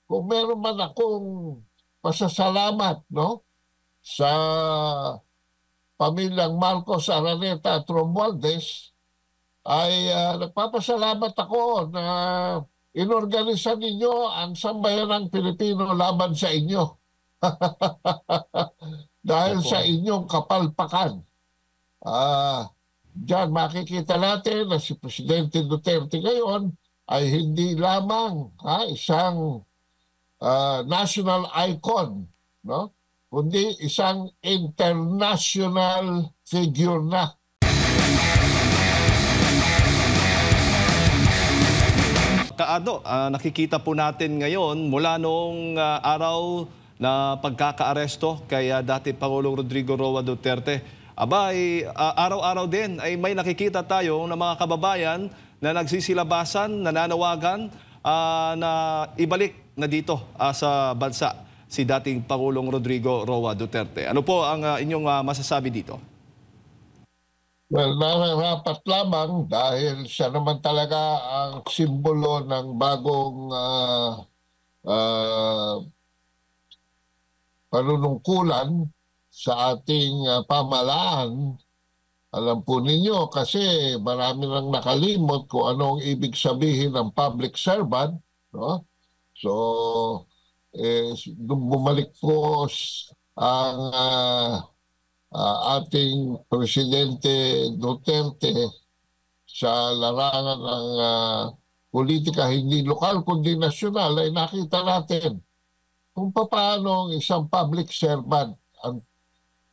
kung meron man akong pasasalamat, no, sa pamilyang Marcos, Araneta at Romualdez, ay nagpapasalamat ako na inorganisa ninyo ang sambayanang Pilipino laban sa inyo. Dahil Opo. sa inyong kapalpakan. Diyan makikita natin na si Presidente Duterte ngayon ay hindi lamang isang national icon, no? Kundi isang international figure na. Kaado, nakikita po natin ngayon mula noong araw na pagkakaaresto kay dati Pangulong Rodrigo Roa Duterte. Abay, araw-araw din ay may nakikita tayo ng mga kababayan na nagsisilabasan, nananawagan na ibalik na dito sa bansa si dating Pangulong Rodrigo Roa Duterte. Ano po ang inyong masasabi dito? Well, nararapat lamang dahil siya naman talaga ang simbolo ng bagong panunungkulan sa ating pamahalaan. Alam po ninyo kasi marami nang nakalimot kung ano ang ibig sabihin ng public servant, no? So, bumalik po ang ating Presidente Duterte sa larangan ng politika, hindi lokal kundi nasyonal, ay nakita natin kung paano ang isang public servant ang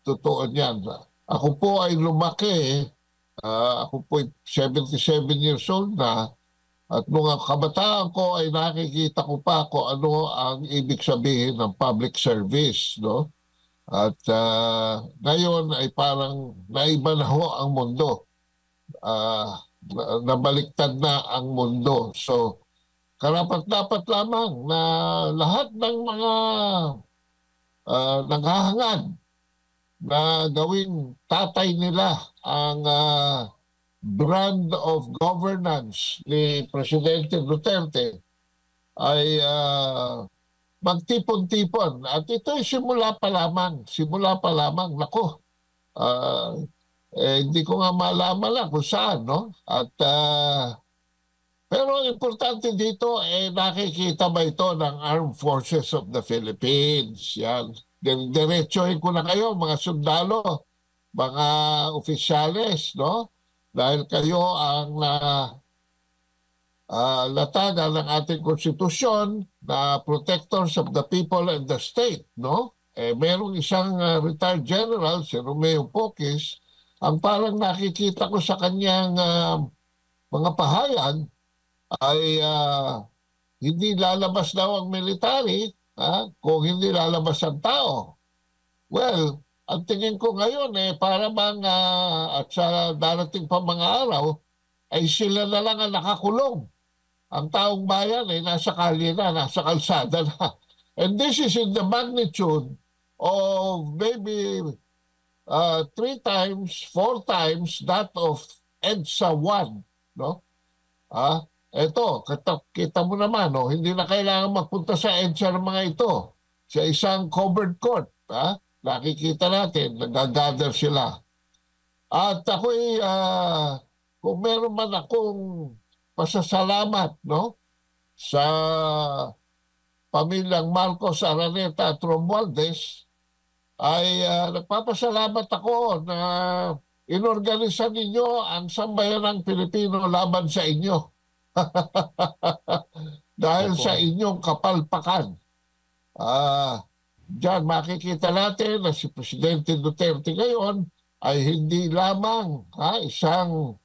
totoo niyan. Ako po ay lumaki, ako po 77 years old na, at mga kabataan ko ay nakikita ko pa kung ano ang ibig sabihin ng public service, no? At ngayon ay parang naiba na ho ang mundo. Nabaliktad na ang mundo. So, karapat-dapat lamang na lahat ng mga naghahangad na gawing tatay nila ang brand of governance ni Presidente Duterte ay magtipon-tipon. At ito'y simula pa lamang. Simula pa lamang. Nako, hindi ko nga malaman lang kung saan, no? At pero importante dito, nakikita ba ito ng Armed Forces of the Philippines? Yan. Diretsohin ko na kayo, mga sundalo, mga opisyales, no? Dahil kayo ang latagan ng ating konstitusyon na protectors of the people and the state, no? Merong isang retired general, si Romeo Pocis, ang parang nakikita ko sa kanyang mga pahayag ay hindi lalabas daw ang military kung hindi lalabas ang tao. Well, ang tingin ko ngayon para bang at sa darating pa mga araw ay sila na lang ang nakakulong. Ang taong bayan ay nasa kalye na, nasa kalsada na. And this is in the magnitude of maybe 3 times, 4 times that of EDSA 1. No? Ito, kita mo naman, no? Hindi na kailangan magpunta sa EDSA ng mga ito. Sa isang covered court, nakikita natin, nag-gather sila. At ako'y, kung meron man akong pasasalamat, no, sa pamilyang Marcos, Araneta at Romualdez, ay nagpapasalamat ako na inorganisa ninyo ang sambayanang Pilipino laban sa inyo. Dahil sa inyong kapalpakan. Diyan makikita natin na si Presidente Duterte ngayon ay hindi lamang isang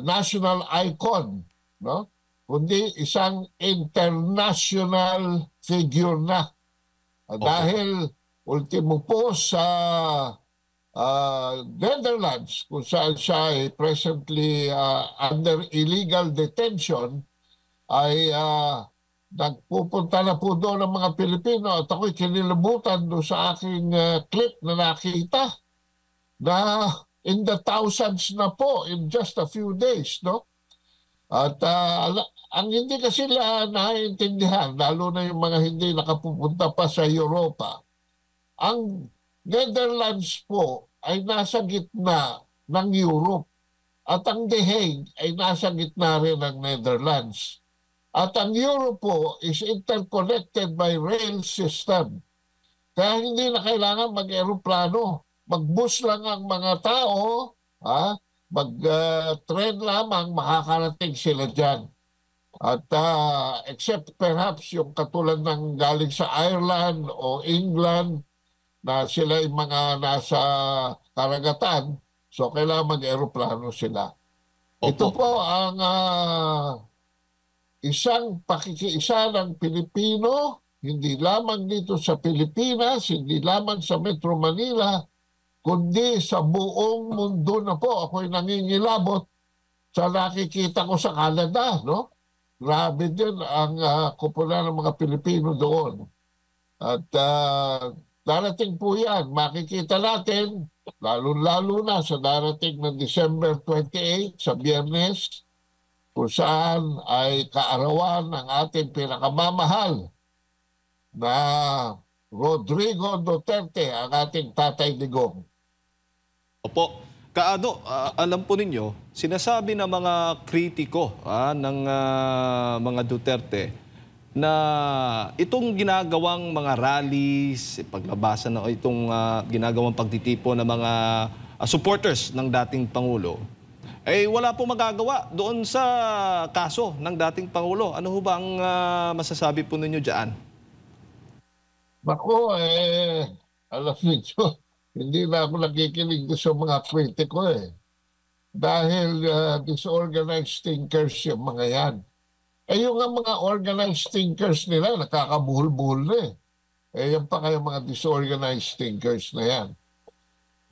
national icon, no? Kundi isang international figure na. Dahil ultimo po sa Netherlands, kung saan siya ay presently under illegal detention, ay nagpupunta na po doon ng mga Pilipino at ako'y kinilabutan doon sa aking clip na nakita na in the thousands na po in just a few days, no? At ang hindi kasi sila naiintindihan, lalo na yung mga hindi nakapupunta pa sa Europa, ang Netherlands po ay nasa gitna ng Europe at ang The Hague ay nasa gitna rin ng Netherlands. At ang Europe po is interconnected by rail system. Kaya hindi na kailangan mag-aeroplano. Mag-bus lang ang mga tao, mag-train lamang, makakarating sila dyan. At except perhaps yung katulad ng galing sa Ireland o England na sila yung mga nasa karagatan, so kailangan mag-aeroplano sila. Ito Opo. po ang isang pakikiisa ng Pilipino, hindi lamang dito sa Pilipinas, hindi lamang sa Metro Manila, kundi sa buong mundo na po. Ako'y nangingilabot sa nakikita ko sa Canada, no? Grabe din ang kupula ng mga Pilipino doon. At darating po yan, makikita natin, lalo-lalo na sa darating ng December 28 sa Biyernes, kung saan ay kaarawan ng ating pinakamamahal na Rodrigo Duterte, ang ating Tatay Digong. Opo. Kaado, alam po ninyo, sinasabi ng mga kritiko ng mga Duterte na itong ginagawang mga rallies, paglabasan ng itong ginagawang pagtitipo ng mga supporters ng dating Pangulo, eh wala po magagawa doon sa kaso ng dating Pangulo. Ano ho ba ang masasabi po ninyo dyan? Bako, alam niyo, hindi na ako nakikinig sa mga kritiko Dahil disorganized thinkers yung mga yan. Yung mga organized thinkers nila, nakakabuhol-buhol na yan pa kayo mga disorganized thinkers na yan.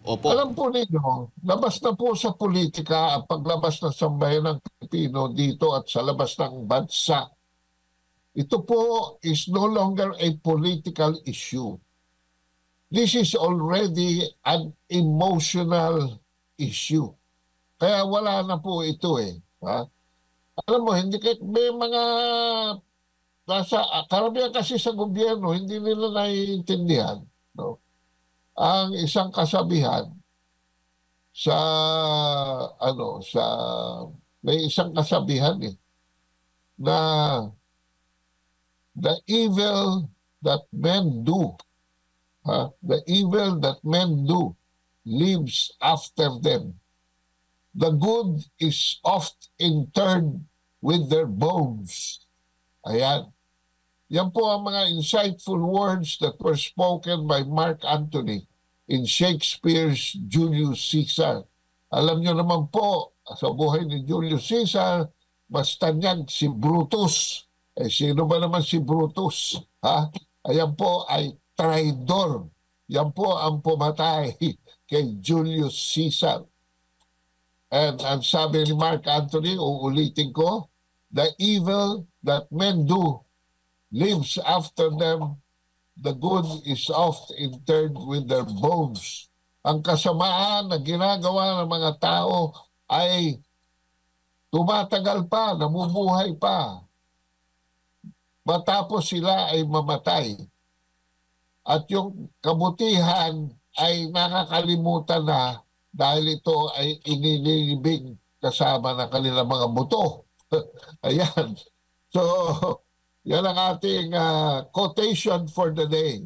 Opo. Alam po ninyo, labas na po sa politika ang paglabas ng sambayan ng Pilipino dito at sa labas ng bansa. Ito po is no longer a political issue. This is already an emotional issue. Kaya wala na po ito Alam mo, hindi may mga nasa karamihan kasi sa gobyerno, hindi nila naiintindihan, no? Ang isang kasabihan sa may isang kasabihan na the evil that men do the evil that men do lives after them. The good is oft interred with their bones. Ayan. Yan po ang mga insightful words that were spoken by Mark Antony in Shakespeare's Julius Caesar. Alam nyo naman po, sa buhay ni Julius Caesar, mas tanyag si Brutus. Sino ba naman si Brutus? Ayan po ay traidor. Yan po ang pumatay kay Julius Caesar. And ang sabi ni Mark Antony, uulitin ko, the evil that men do lives after them, the good is oft interred with their bones. Ang kasamaan na ginagawa ng mga tao ay tumatagal pa, namubuhay pa. Matapos sila ay mamatay. At yung kabutihan ay nakakalimutan na dahil ito ay inililibing kasama ng kanilang mga buto. Ayan. So, yan ang ating quotation for the day.